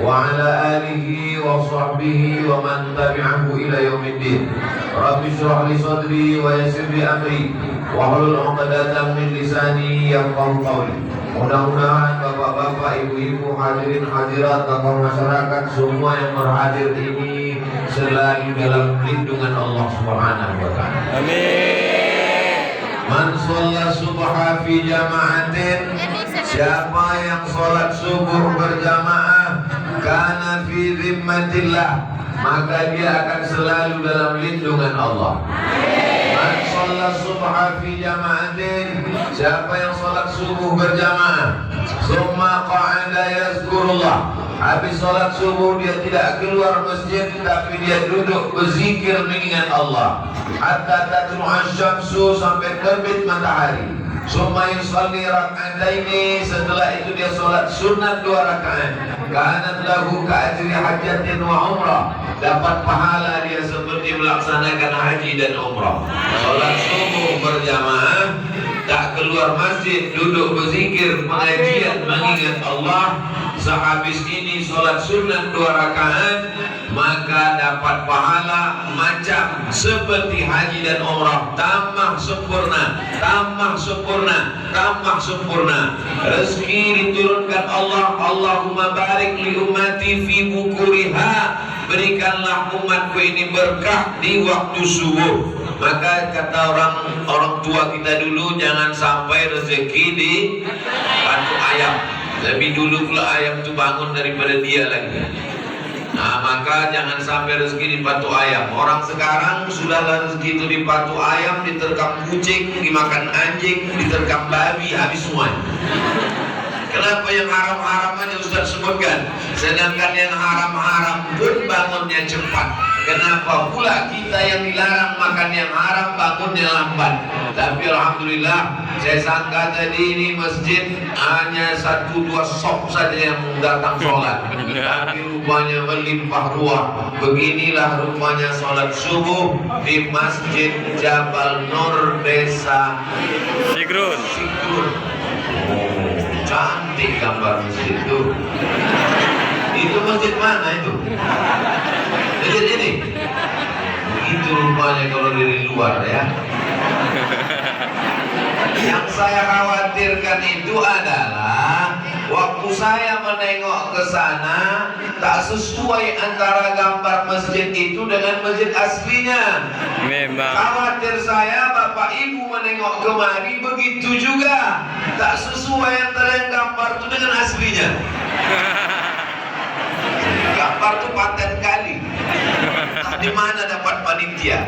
وعلى آله وصحبه ومن تبعه إلى يوم الدين. رب اشرح لي صدري ويسر لي أمري wahlul 'uqdatam min lisani yafqahu qawli. Mudah-mudahan bapak-bapak, ibu-ibu, hadirin hadirat, tokoh masyarakat semua yang berhadir ini selalu dalam lindungan Allah Subhanahu wa taala. Amin. Man shalla subha fi jama'atin, siapa yang sholat subuh berjamaah, kana fi zimmatillah, maka dia akan selalu dalam lindungan Allah. Man sholat subha fi jama'atin, siapa yang sholat subuh berjamaah, summa qa'ada yazkurullah, habis sholat subuh dia tidak keluar masjid tapi dia duduk berzikir mengingat Allah hatta tatlu'a syamsu, sampai terbit matahari. Summa yusalli rak'ataini, setelah itu dia sholat sunat 2 rakaat. Kanat lahu ka'ajri hajatin wa umrah, dapat pahala dia seperti melaksanakan haji dan umrah. Sholat subuh berjamaah, tak keluar masjid, duduk berzikir, pengajian mengingat Allah. Sehabis ini sholat sunat 2 rakaat, maka dapat pahala macam seperti haji dan umrah, tambah sempurna, tambah sempurna, tambah sempurna. Rezeki diturunkan Allah. Allahumma barik li ummati fi bukuriha, berikanlah umatku ini berkah di waktu subuh. Maka kata orang tua kita dulu, jangan sampai rezeki di batu ayam. Lebih dulu pula ayam itu bangun daripada dia lagi. Nah, maka jangan sampai rezeki di batu ayam. Orang sekarang sudahlah rezeki itu di batu ayam, diterkam kucing, dimakan anjing, diterkam babi, habis semua. Kenapa yang haram-haram aja Ustaz sebutkan, sedangkan yang haram-haram pun bangunnya cepat? Kenapa pula kita yang dilarang makan yang haram bangunnya lambat? Tapi alhamdulillah, saya sangka tadi ini masjid hanya 1-2 sop saja yang datang sholat, tapi rupanya melimpah ruah. Beginilah rupanya sholat subuh di Masjid Jabal Nur, Desa Sigrun. Cantik gambar masjid itu. Itu masjid mana itu? Masjid ini. Begitu rupanya kalau dari luar ya. Yang saya khawatirkan itu adalah waktu saya menengok ke sana, tak sesuai antara gambar masjid itu dengan masjid aslinya. Memang. Khawatir saya Bapak Ibu menengok kemari begitu juga, tak sesuai antara yang gambar itu dengan aslinya. Gambar itu paten kali. Di mana dapat panitia?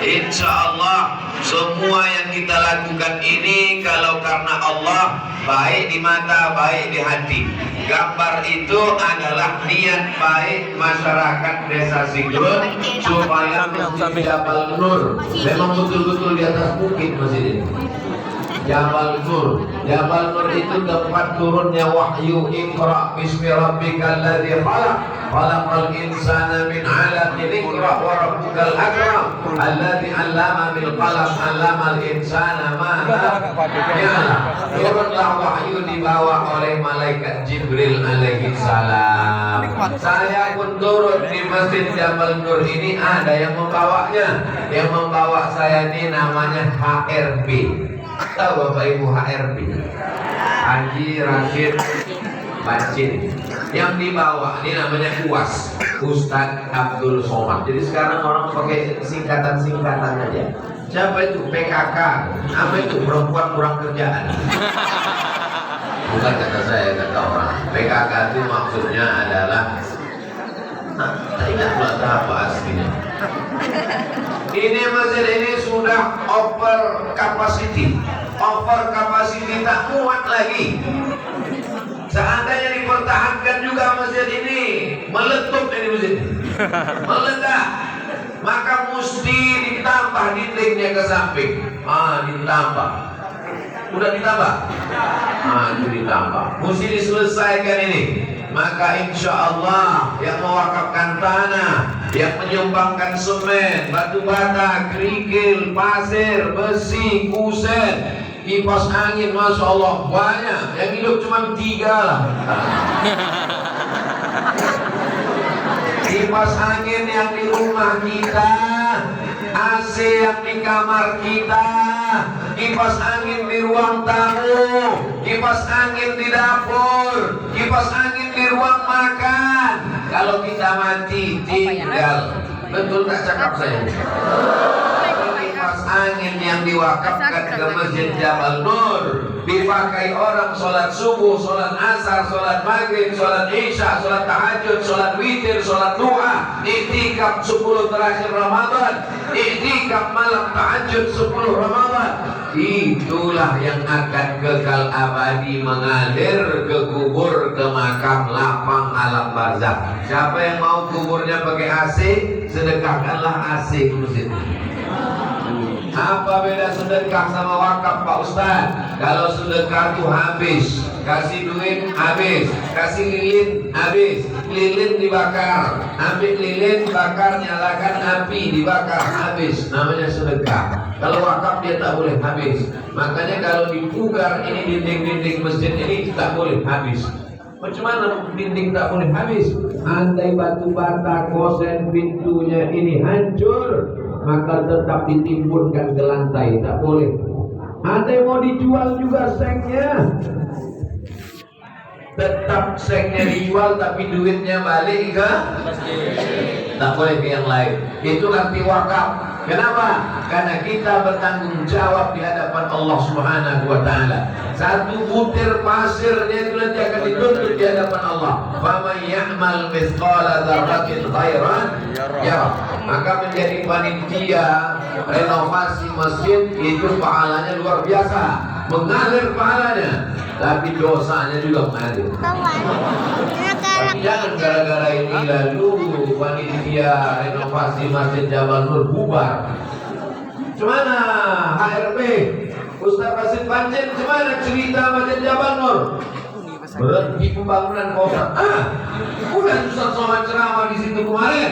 Insya Allah semua yang kita lakukan ini kalau karena Allah, baik di mata, baik di hati. Gambar itu adalah niat baik masyarakat Desa Sigrun supaya Masjid Jabal Nur memang betul-betul di atas bukit masjid ini. Jabal Nur. Jabal Nur itu tempat turunnya wahyu. Iqra bismi rabbikal ladzi khalaq, khalaqal insana min 'alaq, iqra wa rabbukal akram alladzi 'allama bil qalam 'allamal insana ma lam ya'lam. Turunlah wahyu dibawa oleh malaikat Jibril alaihi salam. Saya pun turun di Masjid Jabal Nur ini, ada yang membawanya. Yang membawa saya ini namanya HRB. Tahu Bapak Ibu HRB? Haji Rashid Bacin. Yang dibawa ini namanya UAS, Ustadz Abdul Somad. Jadi sekarang orang pakai singkatan-singkatan aja. Siapa itu? PKK. Apa itu? Perempuan kurang kerjaan. Bukan kata saya, kata orang. PKK itu maksudnya adalah tidak pula apa aslinya. Ini masjid ini sudah over capacity. Over capacity, tak muat lagi. Seandainya dipertahankan juga masjid ini, meletup ini masjid, meledak, maka mesti ditambah dindingnya ke samping. Ditambah. Udah ditambah? Itu ditambah. Mesti diselesaikan ini. Maka insya Allah yang mewakafkan tanah, yang menyumbangkan semen, batu bata, kerikil, pasir, besi, kusen, kipas angin, masya Allah banyak. Yang hidup cuma 3 lah. kipas angin yang di rumah kita, AC yang di kamar kita, kipas angin di ruang tamu, kipas angin di dapur, kipas angin di ruang makan. Kalau kita mati tinggal, betul tak cakap saya? Kipas angin yang diwakafkan ke Masjid Jabal Nur dipakai orang sholat subuh, sholat asar, sholat maghrib, sholat isya, sholat tahajud, sholat witir, sholat duha, iktikaf 10 terakhir Ramadan, iktikaf malam tahajud 10 Ramadan. Itulah yang akan kekal abadi mengalir ke kubur, ke makam lapang alam barzakh. Siapa yang mau kuburnya pakai AC, sedekahkanlah AC ke masjid. Apa beda sedekah sama wakaf Pak Ustaz? Kalau sedekah itu habis, kasih duit habis, kasih lilin habis, lilin dibakar, ambil lilin bakar, nyalakan api, dibakar habis, namanya sedekah. Kalau wakaf dia tak boleh habis. Makanya kalau dipugar ini dinding-dinding masjid ini tak boleh habis. Macam mana dinding tak boleh habis? Andai batu bata, kosen, pintunya ini hancur, maka tetap ditimbunkan ke lantai, tak boleh. Andai mau dijual juga sengnya, tetap sengnya dijual tapi duitnya balik ke, tak boleh ke yang lain. Itu arti wakaf. Kenapa? Karena kita bertanggung jawab di hadapan Allah Subhanahu wa taala. Satu butir pasirnya itu nanti akan dituntut di hadapan Allah. Faman ya'mal mithqala dzarratin khairan yarah. Maka menjadi panitia renovasi masjid itu pahalanya luar biasa, mengalir pahalanya, tapi dosanya juga mengalir. Tapi jangan gara-gara ini lalu panitia renovasi Masjid Jabal Nur bubar. Cuman HRP Ustaz Rasid Banjir, cuman cerita Masjid Jabal Nur berhenti pembangunan kota. Bukan Ustaz Somad ceramah di situ kemarin.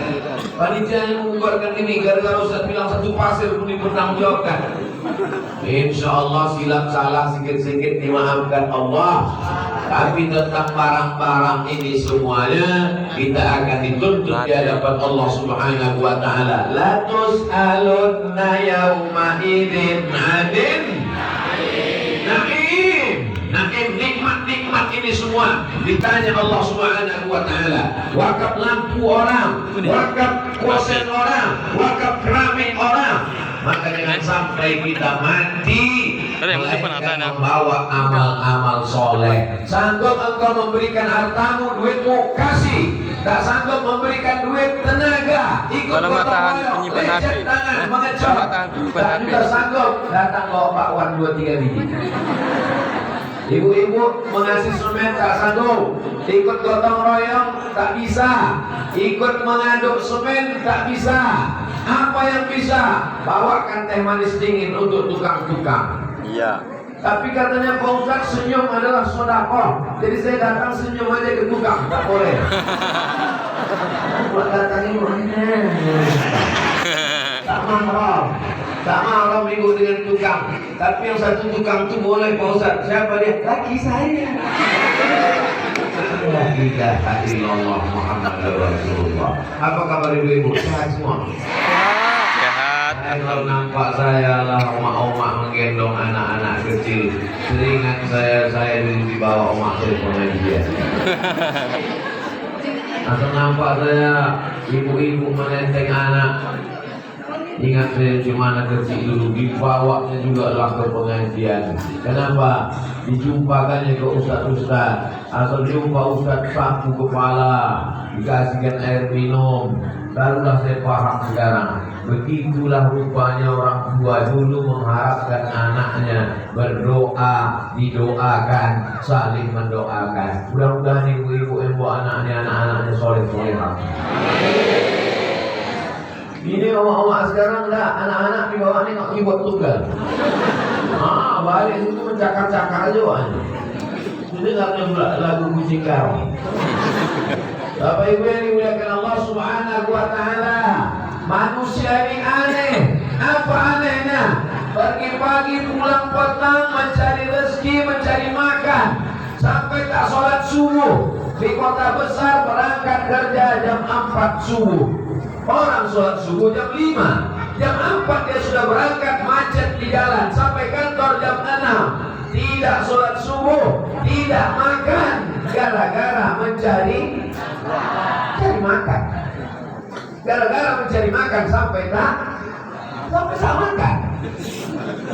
Panitia yang membubarkan ini gara-gara Ustaz bilang satu pasir pun dipertanggung jawabkan. Insya Allah silap salah sikit-sikit dimaafkan Allah. Tapi tentang barang-barang ini semuanya kita akan dituntut di hadapan Allah Subhanahu wa taala. La tus'alunna yauma idzin 'anil na'im. Na'im, nikmat-nikmat ini semua ditanya Allah Subhanahu wa taala. Wakaf lampu orang, wakaf kosen orang, wakaf keramik orang. Maka jangan sampai kita mati melainkan membawa amal-amal soleh. Sanggup engkau memberikan hartamu, duitmu, kasih. Tak sanggup memberikan duit, tenaga, ikut gotong royong, lecet tangan, mengecor. Tak juga sanggup, datang bawa bakwan 2-3 biji. Ibu-ibu mengasih semen tak sanggup, ikut gotong royong tak bisa, ikut mengaduk semen tak bisa. Apa yang bisa? Bawakan teh manis dingin untuk tukang-tukang. Iya. Tapi katanya Pak Ustaz senyum adalah sedekah. Jadi saya datang senyum aja ke tukang, tak boleh. Buat datangin mana? Tak mahram. Tak mahram minggu dengan tukang. Tapi yang satu tukang itu boleh Pak Ustaz. Siapa dia? Laki saya. La ilaha illallah Muhammadur Rasulullah. Apa kabar ibu-ibu? Sehat semua? Sehat. Kalau nampak saya lah oma-oma menggendong anak-anak kecil, teringat saya dulu dibawa oma saya pengajian. Atau nampak saya ibu-ibu menenteng anak, ingat saya cuma kecil dulu dibawanya juga lah ke pengajian. Kenapa? Dijumpakannya ke ustaz-ustaz. Asal jumpa ustaz sapu kepala, dikasihkan air minum. Barulah saya paham sekarang. Begitulah rupanya orang tua dulu mengharapkan anaknya berdoa, didoakan, saling mendoakan. Mudah-mudahan ibu-ibu yang bawa anak-anaknya soleh-solehah. Ini oma-oma sekarang dah anak-anak dibawa nengok keyboard tunggal. Balik itu mencakar-cakar aja wah. Sudah nggak lagu kucing kau. Bapak Ibu yang dimuliakan Allah Subhanahu wa taala. Manusia ini aneh. Apa anehnya? Pagi-pagi pulang petang mencari rezeki, mencari makan, sampai tak sholat subuh. Di kota besar berangkat kerja jam 4 subuh. Orang sholat subuh jam 5. Jam 4 dia sudah berangkat, macet di jalan sampai kantor jam 6. Tidak sholat subuh, tidak makan, gara-gara mencari makan. Gara-gara mencari makan sampai makan.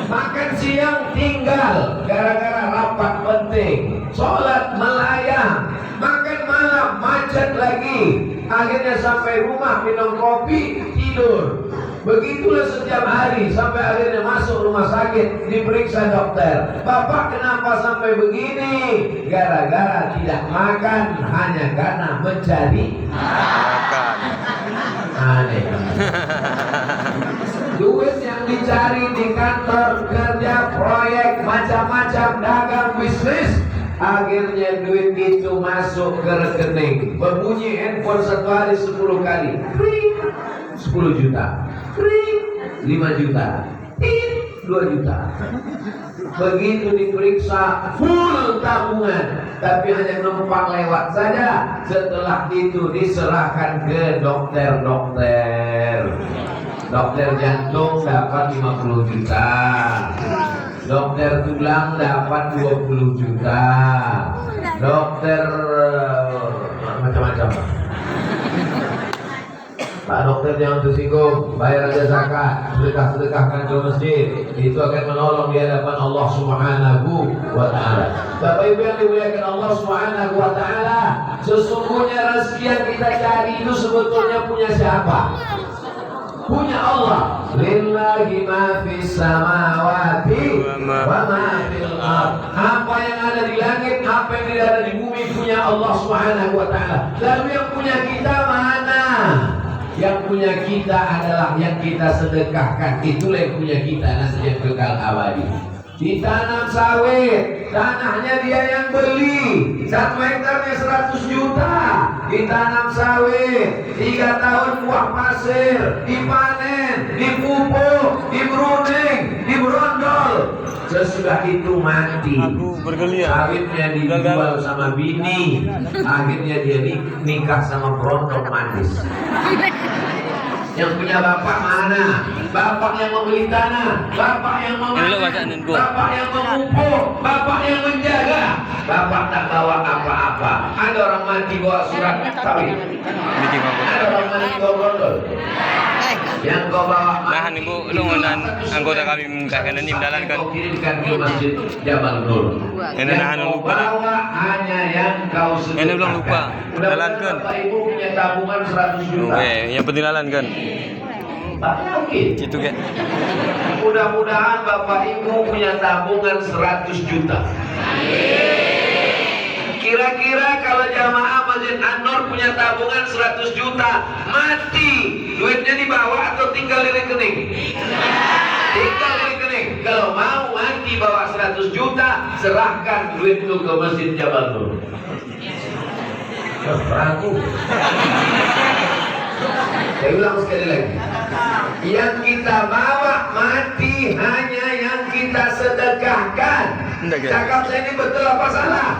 Makan siang tinggal gara-gara rapat penting. Sholat melayang. Makan malam macet lagi. Akhirnya sampai rumah minum kopi, tidur. Begitulah setiap hari sampai akhirnya masuk rumah sakit, diperiksa dokter. Bapak kenapa sampai begini? Gara-gara tidak makan, hanya karena mencari makan. Aneh. Duit yang dicari di kantor kerja, proyek, macam-macam, dagang, bisnis. Akhirnya duit itu masuk ke rekening. Berbunyi handphone satu hari 10 kali. 10 juta. 5 juta. 2 juta. Begitu diperiksa full tabungan, tapi hanya numpang lewat saja. Setelah itu diserahkan ke dokter. Dokter jantung dapat 50 juta. Dokter tulang dapat 20 juta. Dokter macam-macam. Pak dokter jangan tersinggung, bayar aja zakat, sedekahkan ke masjid. Itu akan menolong di hadapan Allah Subhanahu wa ta'ala. Bapak Ibu yang dimuliakan Allah Subhanahu wa ta'ala, sesungguhnya rezeki yang kita cari itu sebetulnya punya siapa? Punya Allah. Lillahi ma fis samawati wa ma fil ardh. Apa yang ada di langit, apa yang ada di bumi punya Allah Subhanahu wa ta'ala. Lalu yang punya kita mana? Yang punya kita adalah yang kita sedekahkan. Itulah yang punya kita, nanti yang kekal abadi. Ditanam sawit, tanahnya dia yang beli. 1 hektarnya 100 juta. Ditanam sawit, 3 tahun buah pasir, dipanen, dipupuk, diberunding, diberondol. Sesudah itu mati. Sawitnya dijual sama bini. Akhirnya dia nikah sama berondong manis. Yang punya bapak mana? Bapak yang membeli tanah, bapak yang memanen, bapak yang memupuk, bapak yang menjaga. Bapak tak bawa apa-apa. Ada orang mati bawa surat kawin. Ada orang mati bawa berondol. Yang kau bawa nahan ibu lungunan anggota kami mengkakan ini mendalankan kau kirimkan ke masjid Jabal Nur. Yang kau bawa hanya yang kau sedekahkan. Ini belum lupa dalankan. Bapak Ibu punya tabungan 100 juta. Yang penting dalankan. Tak yakin. Itu kan. Mudah-mudahan Bapak Ibu punya tabungan 100 juta. Kira-kira kalau jamaah Masjid An-Nur punya tabungan 100 juta, mati, duitnya dibawa atau tinggal di rekening? Tinggal di rekening. Kalau mau mati bawa 100 juta, serahkan duit itu ke Masjid Jabal Nur. Ragu. Saya ulang sekali lagi. Yang kita bawa mati hanya yang kita sedekahkan. Cakap saya ini betul apa salah?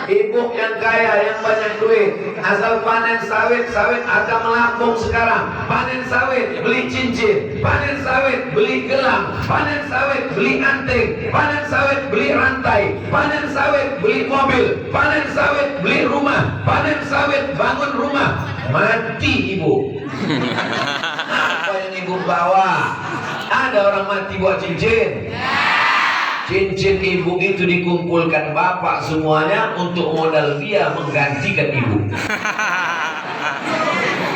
Ibu yang kaya, yang banyak duit, asal panen sawit, sawit akan melambung sekarang. Panen sawit, beli cincin. Panen sawit, beli gelang. Panen sawit, beli anting. Panen sawit, beli rantai. Panen sawit, beli mobil. Panen sawit, beli rumah. Panen sawit, bangun rumah. Mati ibu. Apa yang ibu bawa? Ada orang mati buat cincin. Cincin ibu itu dikumpulkan bapak semuanya untuk modal dia menggantikan ibu.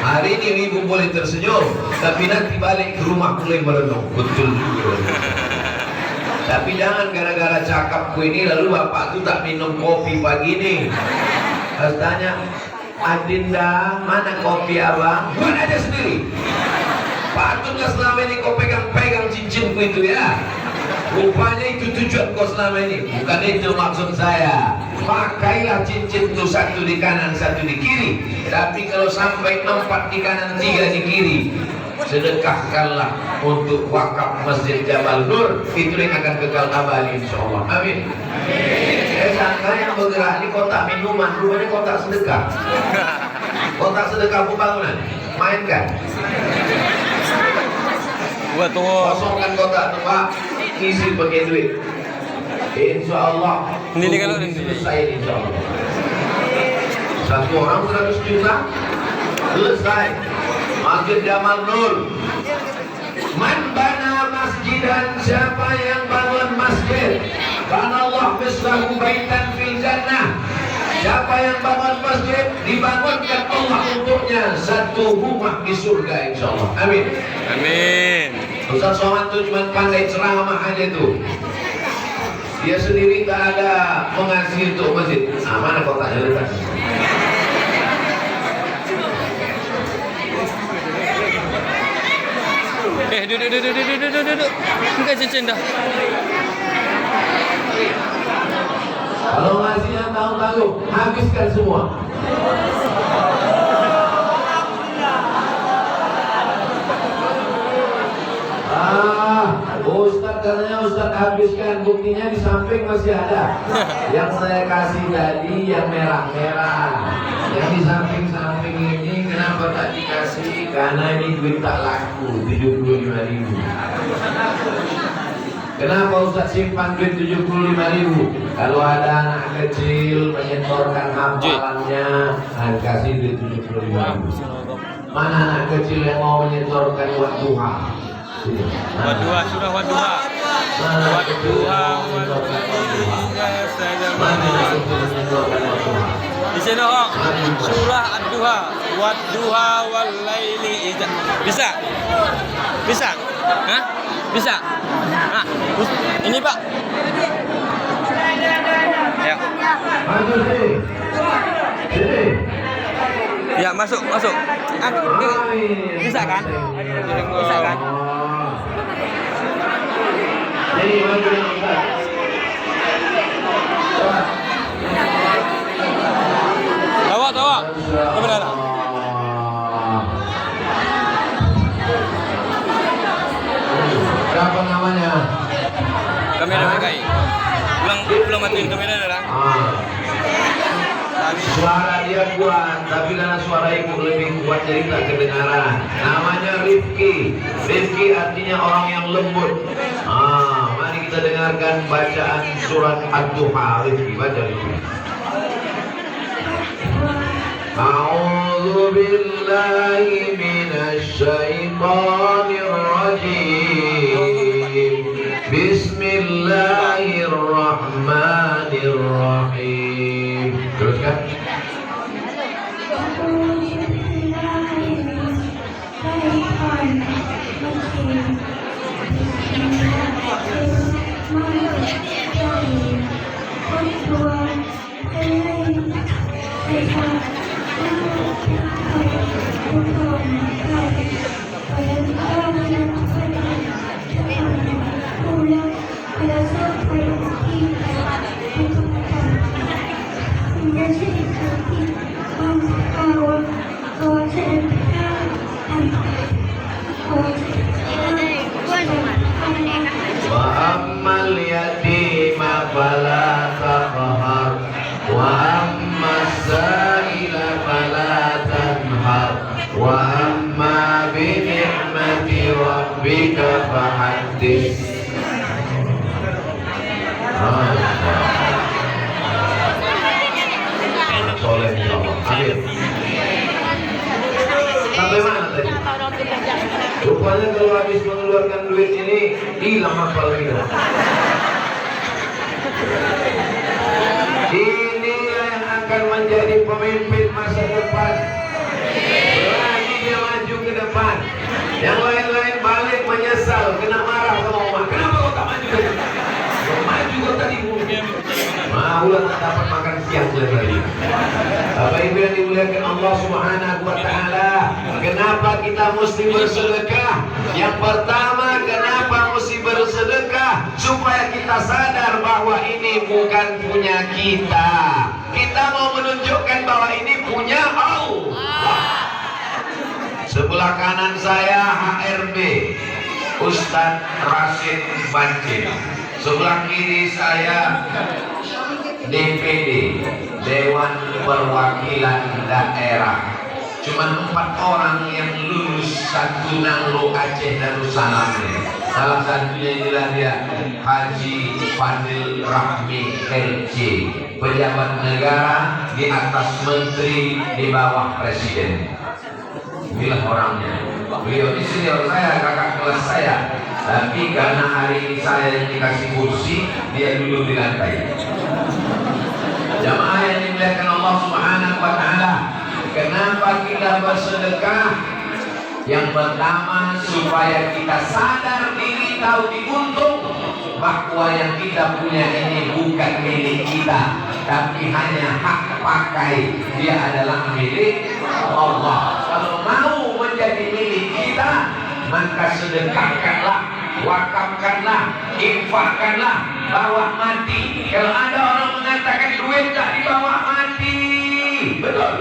Hari ini ibu boleh tersenyum, tapi nanti balik ke rumah mulai merenung. Betul juga. Tapi jangan gara-gara cakapku ini lalu bapak tuh tak minum kopi pagi nih. Harus tanya, Adinda, mana kopi abang? Buat aja sendiri. Patutnya selama ini kau pegang-pegang cincinku itu ya. Rupanya itu tujuan kau selama ini. Bukan itu maksud saya. Pakailah cincin itu, satu di kanan, satu di kiri. Tapi kalau sampai 4 di kanan, 3 di kiri, sedekahkanlah untuk wakaf Masjid Jabal Nur, itu yang akan kekal abadi insyaallah. Amin. Sangka yang bergerak di kotak minuman, rupanya kotak sedekah. Kotak sedekah pembangunan, mainkan. Buat tunggu. Kosongkan kotak tu Pak, isi pakai duit. InsyaAllah Ini kalau selesai insyaAllah. Satu orang 100 juta selesai. Masjid Jabal Nur. Man bana masjidan, siapa yang bangun masjid, banallah mislahu baitan fil jannah. Siapa yang bangun masjid, dibangunkan Allah untuknya satu rumah di surga insyaallah. Amin. Amin. Ustaz Somad tuh cuma pandai ceramah aja tuh. Dia sendiri tak ada mengasih untuk masjid. Nah, mana kotaknya letak? Duduk. Enggak cincin dah. Kalau ngasih yang tanggung-tanggung, habiskan semua. Ustaz katanya Ustaz habiskan, buktinya di samping masih ada. Yang saya kasih tadi yang merah-merah. Yang di samping-samping ini kenapa tak dikasih? Karena ini duit tak laku, 75.000. Kenapa Ustaz simpan duit 75.000? Kalau ada anak kecil menyetorkan hafalannya, kasih duit 75.000. Mana anak kecil yang mau menyetorkan wadduha? Wadduha, surah Wadduha. Wadduha. Di sini surah Ad-Duha. Wadduha wal laili idza. Bisa? Hah? Bisa? Nah, ini Pak. Ya. Ya, masuk. Bisa kan? Bisa kan? Tawa. Kebenaran. Siapa namanya? Kamera PKI. Belum matiin kamera orang. Suara dia kuat, tapi karena suara ibu lebih kuat jadi tak kedengaran. Namanya Rifki. Rifki artinya orang yang lembut. Mari kita dengarkan bacaan surat Ad-Duha. Rifki, baca Rifki. A'udzu billahi minasy syaithanir rajim. Bismillahirrahmanirrahim. Teruskan. Wa ammal yatima fala taqhar wa ammas sa'ila fala tanhar wa amma bi ni'mati rabbika fahaddits. Soleh insyaallah. Amin. Sampai mana tadi? Rupanya kalau habis mengeluarkan duit ini hilang hafal kita. Ini yang akan menjadi pemimpin masa depan. Berani dia maju ke depan. Yang lain-lain balik menyesal, kena marah sama umat. Kenapa kau tak maju? Maju kau tadi. Maulah tak dapat makan siang tadi. Bapak Ibu yang dimuliakan Allah Subhanahu wa taala, kenapa kita mesti bersedekah? Yang pertama, kenapa mesti bersedekah? Supaya kita sadar bahwa ini bukan punya kita. Kita mau menunjukkan bahwa ini punya Allah. Sebelah kanan saya Ustadz Rashid Bancin. Sebelah kiri saya DPD, Dewan Perwakilan Daerah. Cuma 4 orang yang lulus satu Nanglo Aceh Darussalam. Salah satunya inilah dia, Haji Fadil Rahmi LC, pejabat negara di atas menteri, di bawah presiden. Inilah orangnya. Beliau ini senior saya, kakak kelas saya. Tapi karena hari ini saya yang dikasih kursi, dia duduk di lantai. Jamaah yang dimuliakan Allah Subhanahu wa Ta'ala, kenapa kita bersedekah? Yang pertama, supaya kita sadar diri, tahu diuntung bahwa yang kita punya ini bukan milik kita, tapi hanya hak pakai. Dia adalah milik Allah. Kalau mau menjadi milik kita, maka sedekahkanlah, wakafkanlah, infakkanlah, bawa mati. Kalau ada orang mengatakan duit tak dibawa mati, betul?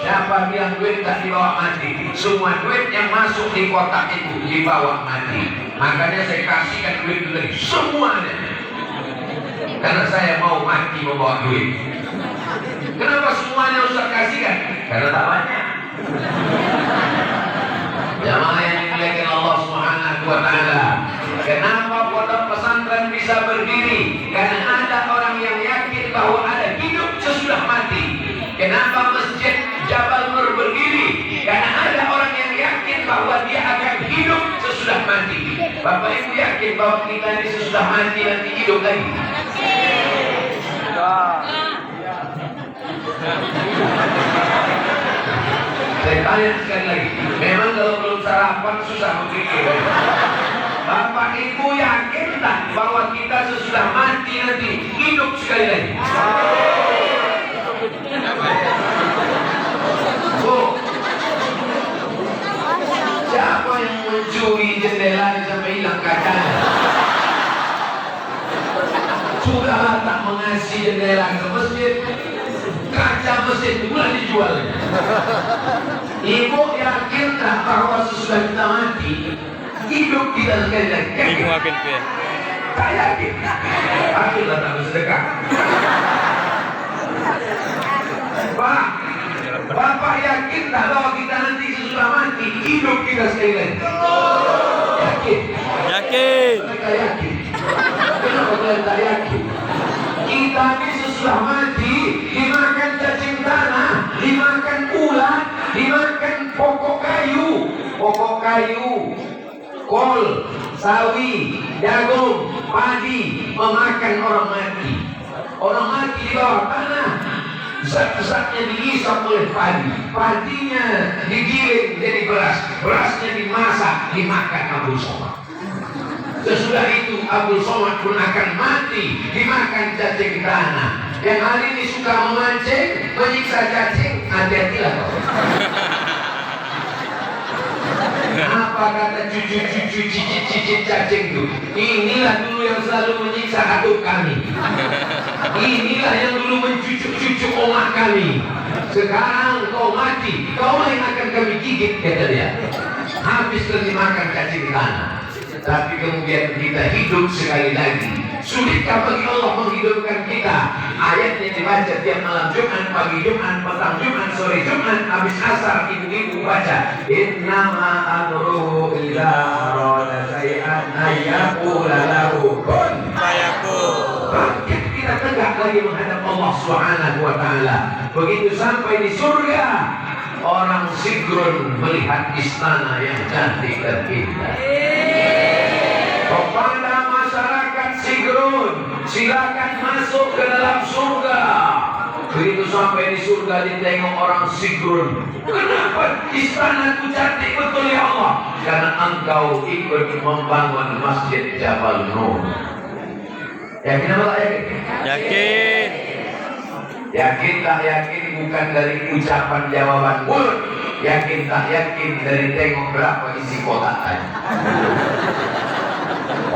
Siapa bilang duit tak dibawa mati? Semua duit yang masuk di kotak itu dibawa mati. Makanya saya kasihkan duit lagi semuanya, karena saya mau mati membawa duit. Kenapa semuanya Ustaz kasihkan? Karena tak banyak. Jamaah yang dimuliakan Allah Subhanahu wa Ta'ala, kenapa pondok pesantren bisa berdiri? Karena ada orang yang yakin bahwa ada hidup sesudah mati. Kenapa masjid Jabal Nur berdiri? Karena ada orang yang yakin bahwa dia akan hidup sesudah mati. Bapak Ibu yakin bahwa kita ini sesudah mati nanti hidup lagi? Saya tanya sekali lagi, memang kalau belum sarapan susah berpikir. Bapak Ibu yakin tak bahwa kita sesudah mati nanti hidup sekali lagi? Oh, siapa yang mencuri jendela sampai hilang kacanya? Sudahlah tak mengasih jendela ke masjid, kaca masjid itu mulai dijual. Ibu yakin tak bahwa sesudah kita mati hidup kita sekali lagi? Yakin? Tak yakin. Akhirlah tak bersedekah. Pak, Bapak yakin tak bahwa kita nanti sesudah mati hidup kita sekali lagi? Yakin? Mereka yakin. Kenapa kalian tak yakin? Kita ini sesudah mati dimakan cacing tanah, dimakan ulat, dimakan pokok kayu, kol, sawi, jagung, padi, memakan orang mati. Orang mati di bawah tanah, zat-zatnya dihisap oleh padi, padinya digiling jadi beras, berasnya dimasak, dimakan Abdul Somad. Sesudah itu Abdul Somad pun akan mati, dimakan cacing tanah. Yang hari ini suka memancing, menyiksa cacing, hati-hatilah kau. Apa kata cucu-cucu cicit-cicit cacing itu? Inilah dulu yang selalu menyiksa atuk kami. Inilah yang dulu mencucuk-cucuk omah kami. Sekarang kau mati, kau yang akan kami gigit, kata dia. Habis dimakan cacing tanah. Tapi kemudian kita hidup sekali lagi. Sulitkah bagi Allah menghidupkan kita? Ayatnya dibaca tiap malam Jumat, pagi Jumat, petang Jumat, sore Jumat, habis asar ibu-ibu baca innama amruhu idza arada syai'an ayyaqula lahu kun fayakun. Bangkit kita tegak lagi menghadap Allah Subhanahu wa Ta'ala. Begitu sampai di surga, orang sigrun melihat istana yang cantik dan indah. Kepada masyarakat sigrun, silakan masuk ke dalam surga. Begitu sampai di surga ditengok orang sigrun. Kenapa istanaku cantik betul ya Allah? Karena engkau ikut membangun masjid Jabal Nur. Yakin apa tak yakin? Yakin. Yakin tak yakin bukan dari ucapan jawaban mulut. Yakin tak yakin dari tengok berapa isi kotak tadi.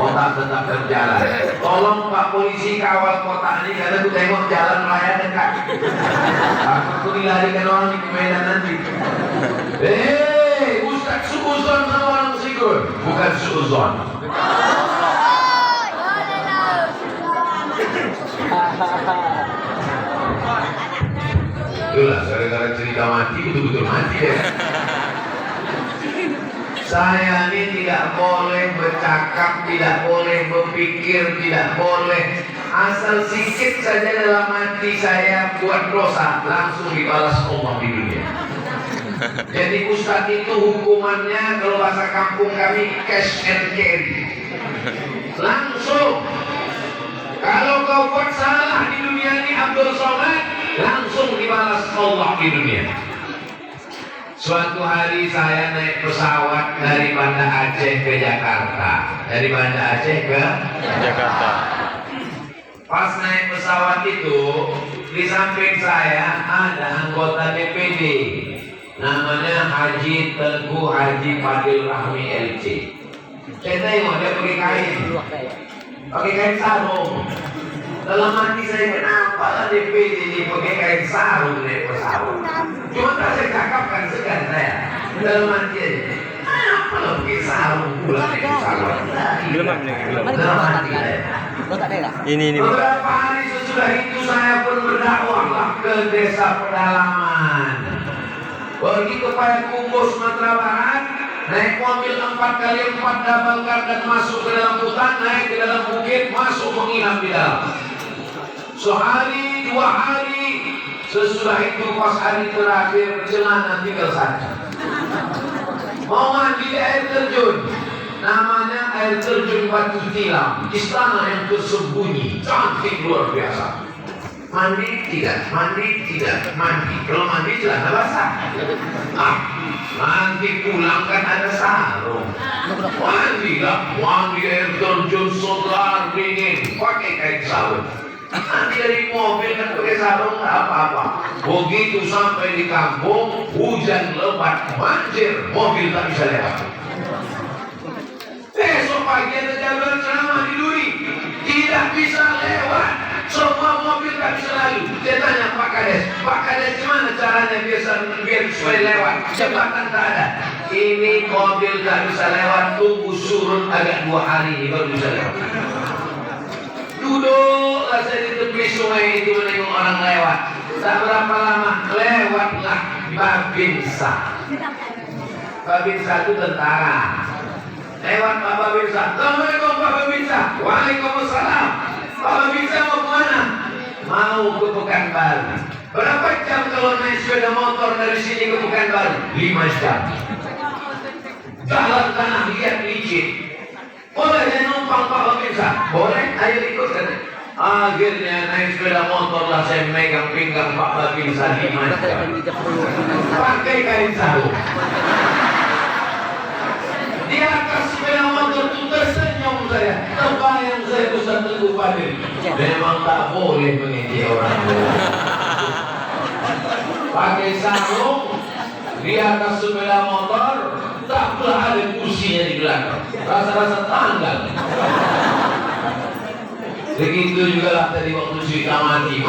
Kotak tetap berjalan. Tolong Pak Polisi kawal kotak ini karena aku tengok jalan raya dekat. Aku dilarikan orang di Medan nanti. Ustaz suuzon sama orang syukur, bukan suuzon. Itulah gara-gara cerita mati betul-betul mati ya. Saya ini tidak boleh bercakap, tidak boleh berpikir, tidak boleh asal sikit saja dalam hati saya buat dosa langsung dibalas Allah di dunia. Jadi Ustadz itu hukumannya kalau bahasa kampung kami cash and carry. Langsung. Kalau kau buat salah di dunia ini Abdul Somad, langsung dibalas Allah di dunia. Suatu hari saya naik pesawat dari Banda Aceh ke Jakarta. Dari Banda Aceh ke Jakarta. Pas naik pesawat itu, di samping saya ada anggota DPD. Namanya Haji Teguh Haji Fadil Rahmi LC. Saya tengok dia pakai kain sarung. Dalam hati saya, kenapa lah DPD ini pakai kain sarung naik pesawat? Cuma tak saya cakapkan segan saya. Dalam hati aja, kenapa lah pakai sarung pula naik pesawat? Dalam hati saya. Ini. Beberapa hari sesudah itu saya pun berdakwah ke desa pedalaman. Pergi ke Payakumbuh, Sumatera Barat, naik mobil 4x4 double car dan masuk ke dalam hutan, naik ke dalam bukit, masuk menginap di dalam. Sehari, 2 hari, sesudah itu pas hari terakhir perjalanan tinggal saja. Mau mandi di air terjun, namanya air terjun Batu Tilam, istana yang tersembunyi, cantik luar biasa. Mandi tidak, mandi. Kalau mandi celana basah. Nanti pulang kan ada sarung. Mandi air terjun segar dingin, pakai kain sarung. Nanti dari mobil kan pakai sarung nggak apa-apa. Begitu sampai di kampung, hujan lebat, banjir, mobil tak bisa lewat. Besok pagi ada jalur ceramah di Duri, tidak bisa lewat. Semua mobil tak bisa lalu. Saya tanya Pak Kades gimana caranya biar supaya lewat? Jembatan tak ada. Ini mobil tak bisa lewat, tunggu surut agak 2 hari baru bisa lewat. Duduklah saya di tepi sungai itu menengok orang lewat. Tak berapa lama lewatlah Babinsa. Babinsa itu tentara. Lewat Pak Babinsa. Assalamualaikum Pak Babinsa. Waalaikumsalam. Pak Babinsa mau kemana? Mau ke Pekanbaru. Berapa jam kalau naik sepeda motor dari sini ke Pekanbaru? 5 jam. Jalan tanah liat licin. Boleh saya numpang Pak Babinsa? Boleh, ayo ikut kan. Akhirnya naik sepeda motor lah saya megang pinggang Pak Babinsa 5 jam. Pakai kain sarung. Di atas sepeda motor itu tersenyum saya, terbayang saya Ustaz Teguh Fadil. Memang tak boleh mengejek orang tua. Pakai sarung di atas sepeda motor, tak pula ada kursinya di belakang. Rasa-rasa tanggal. Begitu juga lah tadi waktu cerita mati,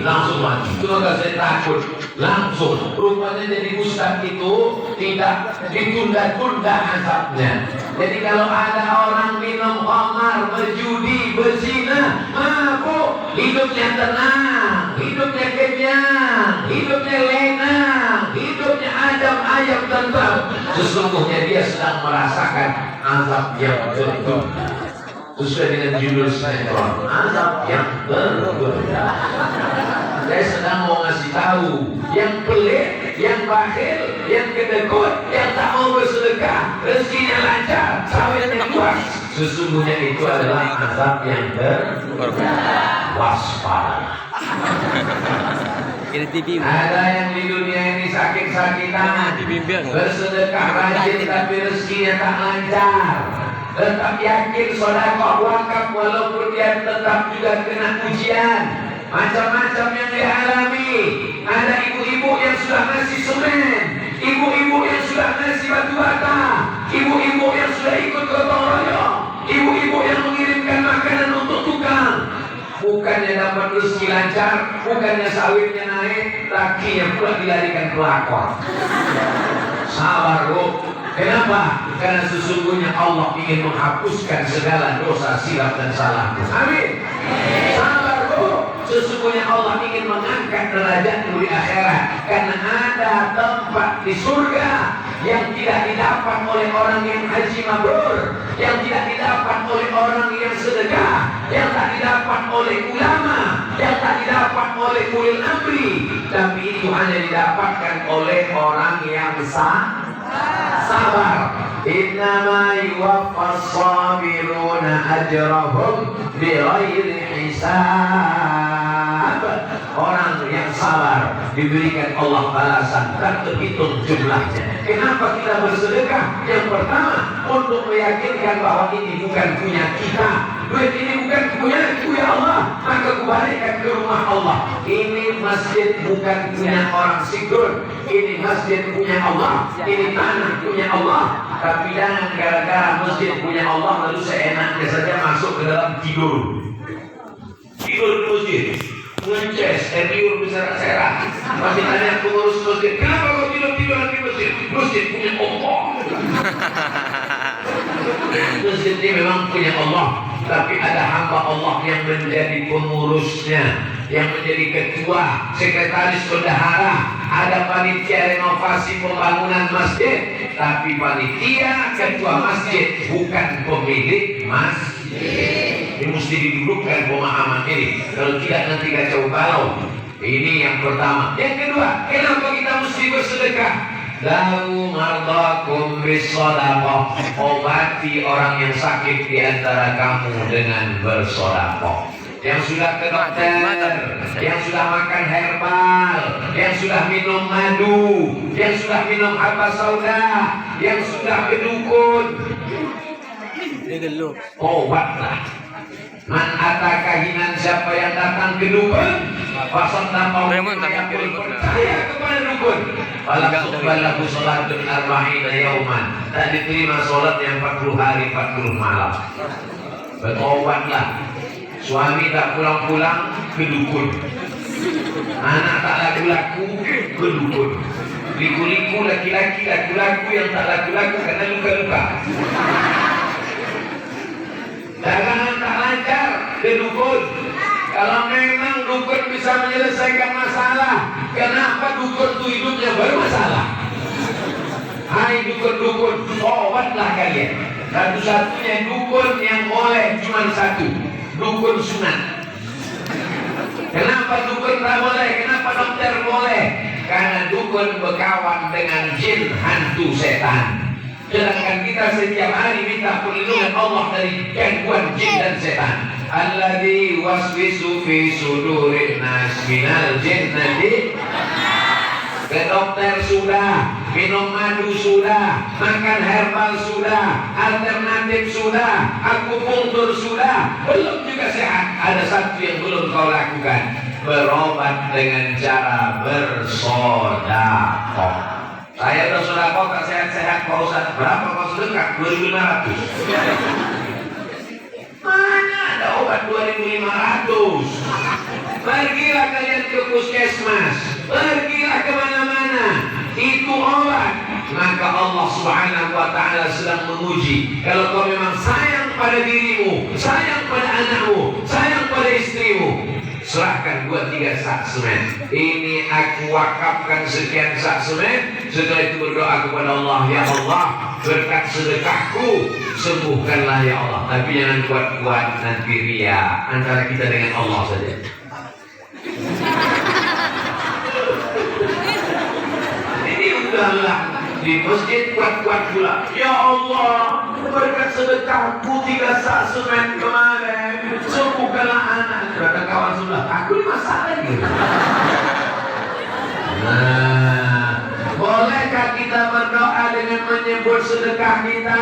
langsung mati. Itu maka saya takut, langsung. Rupanya jadi Ustaz itu tidak ditunda-tunda azabnya. Jadi kalau ada orang minum khamar, berjudi, berzina, mabuk, hidupnya tenang, hidupnya kenyang, hidupnya lena, hidupnya adem ayem tentram. Sesungguhnya dia sedang merasakan azab yang tertunda. Sesuai dengan judul sinetron, azab yang berbeda. Saya sedang mau ngasih tahu, yang pelit, yang bakhil, yang kedekut, yang tak mau bersedekah, rezekinya lancar, sawitnya luas. Sesungguhnya itu adalah azab yang berbeda. Waspada. Ada yang di dunia ini sakit-sakitan, bersedekah rajin tapi rezekinya tak lancar. Tetap yakin sedekah wakaf walaupun dia tetap juga kena ujian. Macam-macam yang dialami. Ada ibu-ibu yang sudah ngasih semen, ibu-ibu yang sudah ngasih batu bata, ibu-ibu yang sudah ikut gotong royong, ibu-ibu yang mengirimkan makanan untuk tukang. Bukannya dapat rezeki lancar, bukannya sawitnya naik, lakinya pula dilarikan pelakor. Sabar Bu, Kenapa? Karena sesungguhnya Allah ingin menghapuskan segala dosa, silap dan salahmu. Amin. Sabar bu. Sesungguhnya Allah ingin mengangkat derajatmu di akhirat. Karena ada tempat di surga yang tidak didapat oleh orang yang haji mabrur, yang tidak didapat oleh orang yang sedekah, yang tak didapat oleh ulama, yang tak didapat oleh ulil amri, tapi itu hanya didapatkan oleh orang yang sabar. Innama yuwaffas sabiruna ajrahum bighairi hisab. Orang yang sabar diberikan Allah balasan tak terhitung jumlahnya. Kenapa kita bersedekah? Yang pertama, untuk meyakinkan bahwa ini bukan punya kita. Duit ini bukan punya Allah, maka kubalikkan ke rumah Allah. Ini masjid bukan punya orang sikun. Ini masjid punya Allah. Ini tanah punya Allah. Tapi jangan gara-gara masjid punya Allah lalu seenaknya saja masuk ke dalam tidur. Tidur di masjid, ngeces, tidur berserak-serak. Masih tanya pengurus masjid, kenapa kau tidur-tidur di masjid? Masjid punya Allah. Masjid ini memang punya Allah, tapi ada hamba Allah yang menjadi pengurusnya, yang menjadi ketua, sekretaris bendahara. Ada panitia renovasi pembangunan masjid, tapi panitia ketua masjid bukan pemilik masjid. Ini mesti didudukkan pemahaman ini. Kalau tidak nanti kacau balau. Ini yang pertama. Yang kedua, kenapa kita mesti bersedekah? Lau mardakum bisadaqah. Obati orang yang sakit di antara kamu dengan bersedekah. Yang sudah ke dokter, yang sudah makan herbal, yang sudah minum madu, yang sudah minum habas sauda, yang sudah ke dukun, obatlah. Man atakahinan, siapa yang datang ke dukun, pasal nama yang percaya kepada dukun, balakubalaku sholatun arba'ina yauman, tak diterima sholat yang 40 hari 40 malam. Berobatlah. Suami tak pulang-pulang ke dukun, anak tak laku-laku ke dukun, liku-liku laki-laki laku-laku yang tak laku-laku karena luka-luka, dagangan tak lancar ke dukun. Kalau memang dukun bisa menyelesaikan masalah, kenapa dukun itu hidupnya bermasalah? Hai dukun-dukun, obatlah kalian. Satu-satunya dukun yang boleh cuma satu, dukun sunat. Kenapa dukun tak boleh? Kenapa dokter boleh? Karena dukun berkawan dengan jin, hantu, setan. Sedangkan kita setiap hari minta perlindungan Allah dari gangguan jin dan setan. Alladzi waswisu fi sudurin nas minal jinnati. Ke dokter sudah, minum madu sudah, makan herbal sudah, alternatif sudah, akupunktur sudah, belum juga sehat. Ada satu yang belum kau lakukan, berobat dengan cara bersedekah. Saya bersedekah tak sehat-sehat, Pak Ustaz. Berapa kau sedekah? 2.500. Mana ada obat 2.500? Pergilah kalian ke puskesmas, pergilah kemana-mana, itu obat. Maka Allah Subhanahu wa ta'ala sedang menguji. Kalau kau memang sayang pada dirimu, sayang pada anakmu, sayang pada istrimu, serahkan 2-3 sak semen. Ini aku wakafkan sekian sak semen. Setelah itu berdoa kepada Allah, ya Allah, berkat sedekahku sembuhkanlah ya Allah. Tapi jangan kuat-kuat, nanti ria antara kita dengan Allah saja. Ini udahlah di masjid kuat-kuat pula. Ya Allah, berkat sedekahku 3 sak semen kemarin, sembuhkanlah anak. Kata kawan sebelah, aku ini masalah gitu. Nah, bolehkah kita berdoa dengan menyebut sedekah kita?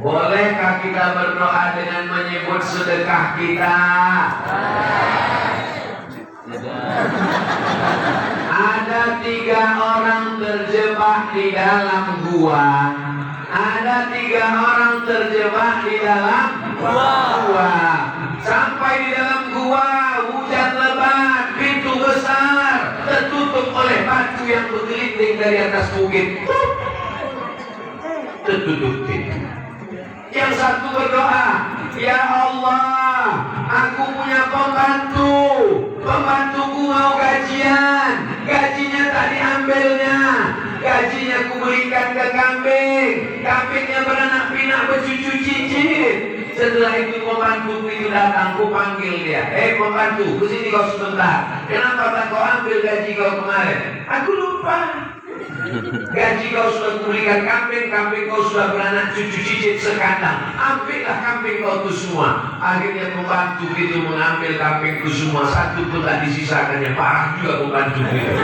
Bolehkah kita berdoa dengan menyebut sedekah kita? Ada 3 orang terjebak di dalam gua. Ada 3 orang terjebak di dalam gua. Sampai di dalam gua, hujan lebat, pintu besar tertutup oleh batu yang bergelinding dari atas bukit. Tertutup pintu. Yang satu berdoa, ya Allah, aku punya pembantu. Pembantuku mau gajian, gajinya tak diambilnya. Gajinya ku berikan ke kambing, kambingnya beranak pinak bercucu cicit. Setelah itu pembantu itu datang, ku panggil dia. Pembantu, kesini kau sebentar. Kenapa tak kau ambil gaji kau kemarin? Aku lupa. Gaji kau sudah kuberikan kambing, kambing kau sudah beranak cucu cicit sekandang. Ambillah kambing kau itu semua. Akhirnya pembantu itu mengambil kambing itu semua, satu pun tak disisakannya. Parah juga pembantu itu.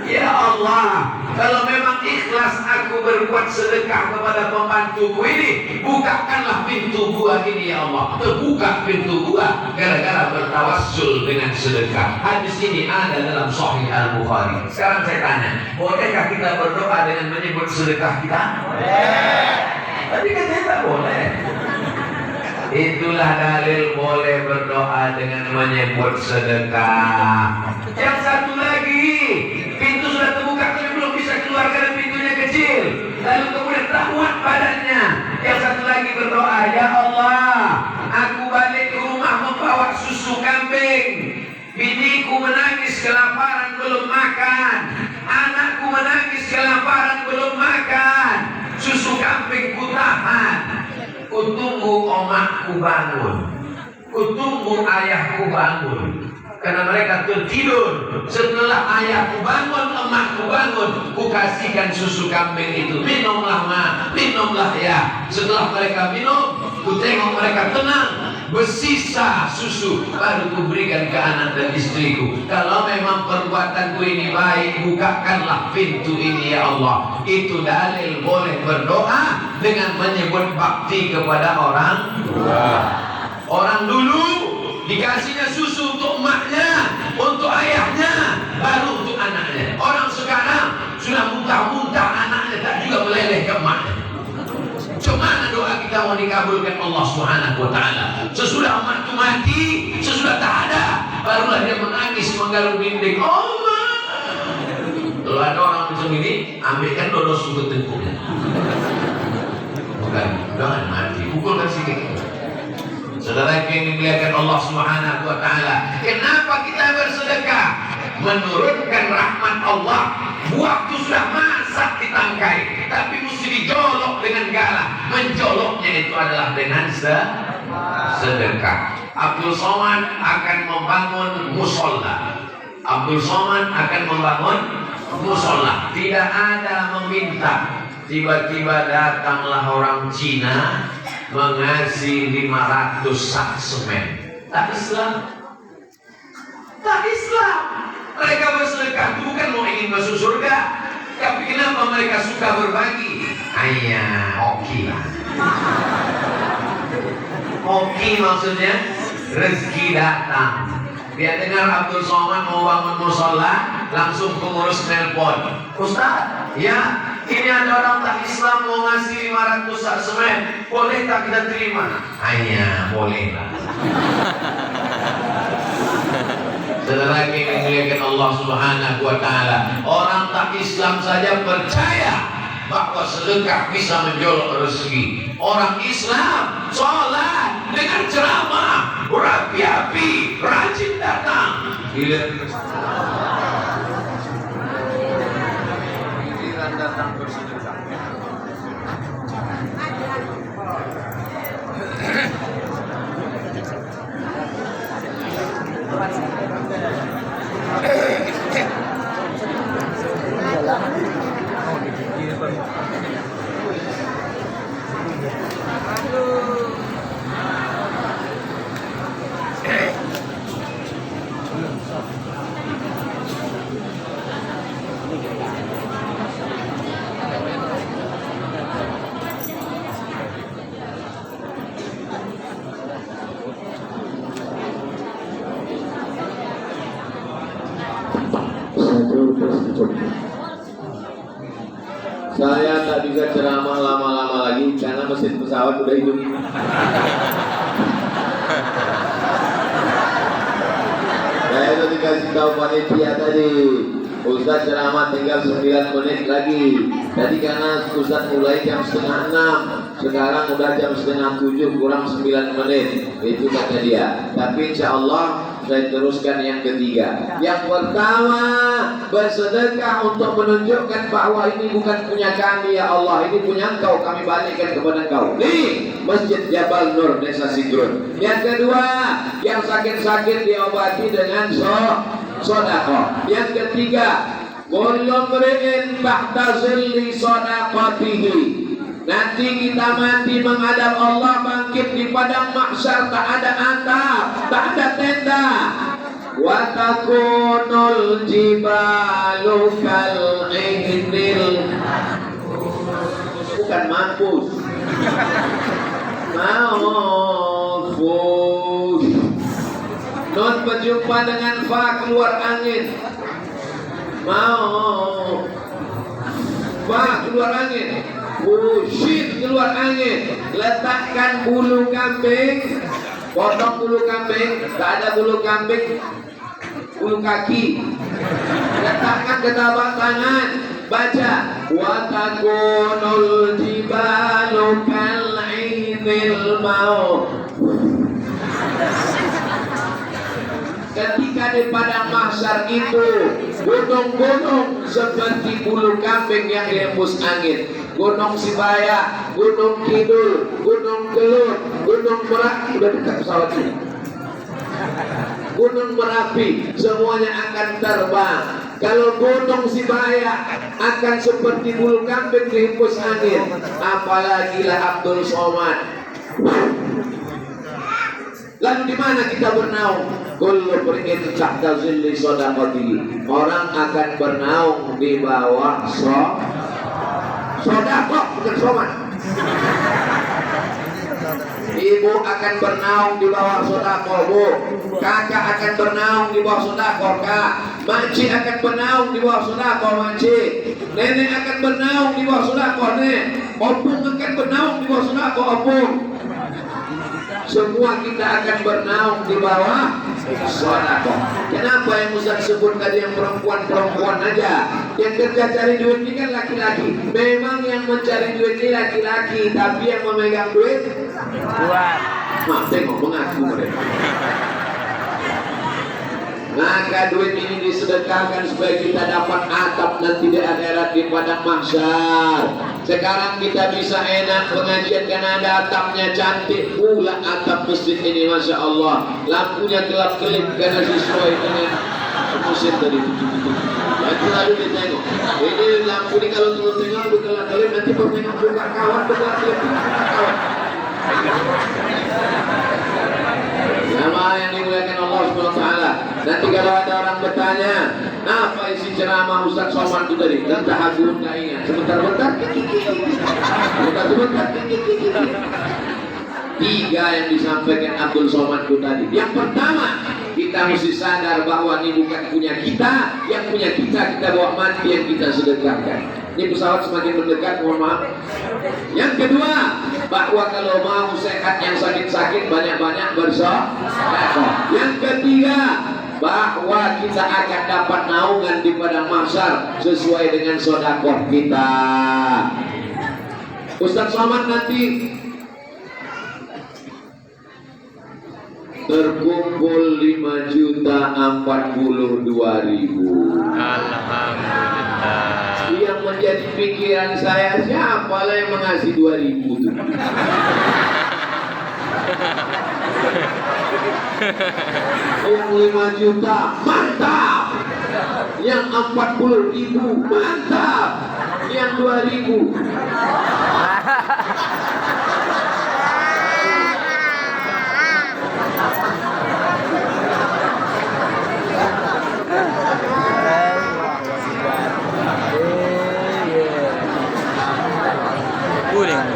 Ya Allah, kalau memang ikhlas aku berbuat sedekah kepada pembantuku ini, bukakanlah pintu gua ini ya Allah. Terbuka pintu gua gara-gara bertawassul dengan sedekah. Hadis ini ada dalam Sahih Al-Bukhari. Sekarang saya tanya, bolehkah kita berdoa dengan menyebut sedekah kita? Boleh. Tapi katanya tak boleh. Itulah dalil boleh berdoa dengan menyebut sedekah. Yang satu lagi, pintu sudah terbuka tapi belum bisa keluar karena pintunya kecil. Lalu kemudian tak muat badannya. Yang satu lagi berdoa, ya Allah, aku balik ke rumah membawa susu kambing. Biniku menangis kelaparan belum makan. Anakku menangis kelaparan belum makan. Susu kambing ku tahan. Kutunggu omakku bangun, kutunggu ayahku bangun, karena mereka tertidur. Setelah ayahku bangun, emakku bangun, ku kasihkan susu kambing itu. Minumlah ma, minumlah ya. Setelah mereka minum, ku tengok mereka tenang, bersisa susu, baru ku berikan ke anak dan istriku. Kalau memang perbuatanku ini baik, bukakanlah pintu ini ya Allah. Itu dalil boleh berdoa dengan menyebut bakti kepada orang tua. Orang dulu dikasihnya susu untuk emaknya, untuk ayahnya, baru untuk anaknya. Orang sekarang sudah muntah-muntah, anaknya tak juga meleleh ke emaknya. Cuma doa kita mau dikabulkan Allah Subhanahu wa taala. Sesudah emak itu mati, sesudah tak ada, barulah dia menangis menggalung dinding. Allah. Kalau ada orang macam ini, ambilkan dodos sudut tengkuknya. Bukan, jangan mati, pukulkan sikit. Saudara yang dimuliakan Allah Subhanahu wa taala, kenapa kita bersedekah? Menurunkan rahmat Allah. Buah itu sudah masak di tangkai, tapi mesti dijolok dengan galah. Menjoloknya itu adalah dengan sedekah. Abdul Somad akan membangun musola. Abdul Somad akan membangun musola. Tidak ada meminta. Tiba-tiba datanglah orang Cina mengasih 500 sak semen. Tak Islam. Tak Islam. Mereka bersedekah bukan mau ingin masuk surga, tapi kenapa mereka suka berbagi? Ayah, oke lah. Oke maksudnya rezeki datang. Dia dengar Abdul Somad mau bangun musola, langsung pengurus nelpon. Ustaz, ya ini ada orang tak Islam mau ngasih 500 sak semen, boleh tak kita terima? Ayah, boleh lah. Saudara yang dimuliakan Allah Subhanahu wa taala, orang tak Islam saja percaya bahwa sedekah bisa menjolok rezeki. Orang Islam sholat dengan ceramah berapi-api, rajin datang. Giliran datang bersedekah. Saya tak bisa ceramah lama-lama lagi karena mesin pesawat udah hidup. Saya udah dikasih tahu panitia tadi, Ustaz ceramah tinggal 9 menit lagi. Tadi karena Ustaz mulai jam setengah 6, sekarang udah jam setengah 7 kurang 9 menit. Itu kata dia. Tapi insya Allah saya teruskan yang ketiga. Yang pertama, bersedekah untuk menunjukkan bahwa ini bukan punya kami ya Allah, ini punya Engkau, kami balikkan kepada Engkau. Nih, Masjid Jabal Nur Desa Sigrun. Yang kedua, yang sakit-sakit diobati dengan sedekah. Yang ketiga, kullu mri'in ba'da zilli shadaqatihi. Nanti kita mati menghadap Allah, bangkit di padang mahsyar, tak ada atap, tak ada tenda. Wa takunul jibalu kal ihnil, bukan mampus, mampus. Non berjumpa dengan fa keluar angin. Mau fa keluar angin. Bushit keluar angin. Letakkan bulu kambing, potong bulu kambing, tak ada bulu kambing, bulu kaki. Letakkan ke telapak tangan. Baca wa takunul jibalu kal ainil maut. Ketika di padang mahsyar itu gunung-gunung seperti bulu kambing yang dihembus angin. Gunung Sibaya, Gunung Kidul, Gunung Kelut, Gunung Merapi, udah dekat pesawat ini. Gunung Merapi semuanya akan terbang. Kalau Gunung Sibaya akan seperti bulu kambing dihembus angin, apalagi lah Abdul Somad. Lalu di mana kita bernaung? Kullu mri'in tahta zilli shadaqatihi. Orang akan bernaung di bawah sedekah, bukan somat. Ibu akan bernaung di bawah sedekah, Bu. Kakak akan bernaung di bawah sedekah, Kak. Makcik akan bernaung di bawah sedekah, Makcik. Nenek akan bernaung di bawah sedekah, Nek. Opung akan bernaung di bawah sedekah, Opung. Semua kita akan bernaung di bawah sedekah. Kenapa yang Ustaz sebut tadi yang perempuan-perempuan aja? Yang kerja cari duit ini kan laki-laki. Memang yang mencari duit ini laki-laki, tapi yang memegang duit tengok mengaku mereka. Maka duit ini disedekahkan supaya kita dapat atap nanti di akhirat di padang mahsyar. Sekarang kita bisa enak pengajian karena ada atapnya, cantik pula atap masjid ini, masya Allah. Lampunya gelap-gelip karena sesuai dengan musim tadi. Itu lalu ditengok. Ini lampu ini kalau turun tengok gelap-gelip, nanti bertengok juga kawan gelap-gelip kawan. Nama yang dimuliakan Allah SWT. Nanti kalau ada orang bertanya, apa isi ceramah Ustaz Somad itu tadi? Dan tahagum nggak ingat. Sebentar-bentar, sebentar-bentar. Tiga yang disampaikan Abdul Somad itu tadi. Yang pertama, kita mesti sadar bahwa ini bukan punya kita. Yang punya kita bawa mati, yang kita sedekahkan. Ini pesawat semakin mendekat, mohon maaf. Yang kedua, bahwa kalau mau sehat yang sakit-sakit banyak-banyak bersedekah. Yang ketiga, bahwa kita akan dapat naungan di padang mahsyar sesuai dengan sedekah kita. Ustaz Somad nanti terkumpul 5.042.000. Alhamdulillah. Yang menjadi pikiran saya, siapa lah yang mengasih 2.000 itu? Yang 5 juta, mantap. Yang 40.000, mantap. Yang 2.000. Kuning.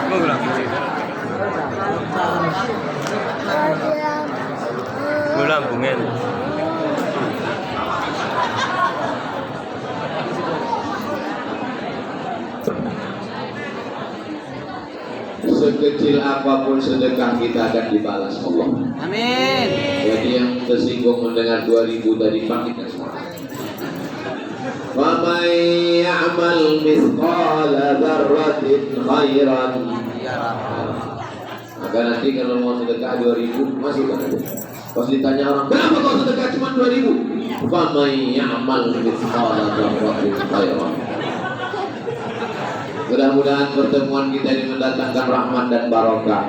Gue bilang gue lambungin. Sekecil apapun sedekah kita akan dibalas Allah. Amin. Jadi yang tersinggung mendengar 2.000 tadi, bangkitkan semua. ومن يعمل مثقال ذرة خيرا. Maka nanti kalau mau sedekah 2.000 masukkan aja. Pas ditanya orang, kenapa kau sedekah cuma 2.000? فَمَنْ يَعْمَلْ مِثْقَالَ ذَرَّةٍ خَيْرًا. Mudah-mudahan pertemuan kita ini mendatangkan rahmat dan barokah.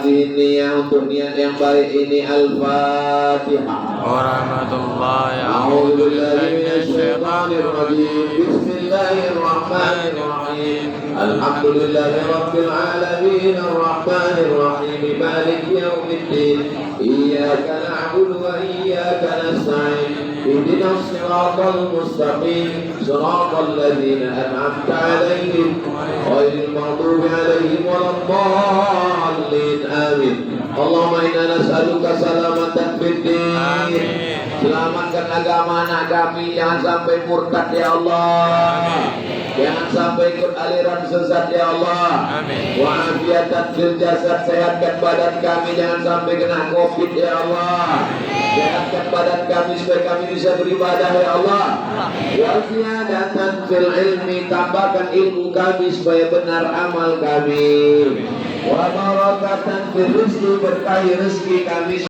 Ini ya, untuk niat yang baik ini Al-Fatihah. Warahmatullahi A'udzu billahi minasyaitonir rajim. Bismillahirrahmanirrahim. Alhamdulillahi rabbil alamin arrahmanir rahim maliki yaumiddin. Iyyaka na'budu wa iyyaka nasta'in. Ihdinas siratal mustaqim. Siratal ladzina an'amta 'alaihim ghairil maghdubi 'alaihim waladdallin. Amin. Allahumma inna nas'aluka salamatan fid din. Selamatkan agama anak kami, jangan sampai murtad ya Allah. Jangan sampai ikut aliran sesat ya Allah. Wa afiatan fil jasad, sehatkan badan kami, jangan sampai kena Covid ya Allah. Sehatkan badan kami supaya kami bisa beribadah ya Allah. Wa ziyadatan fil ilmi, tambahkan ilmu kami supaya benar amal kami. Wa barakatan fil rizqi, berkahi rezeki kami.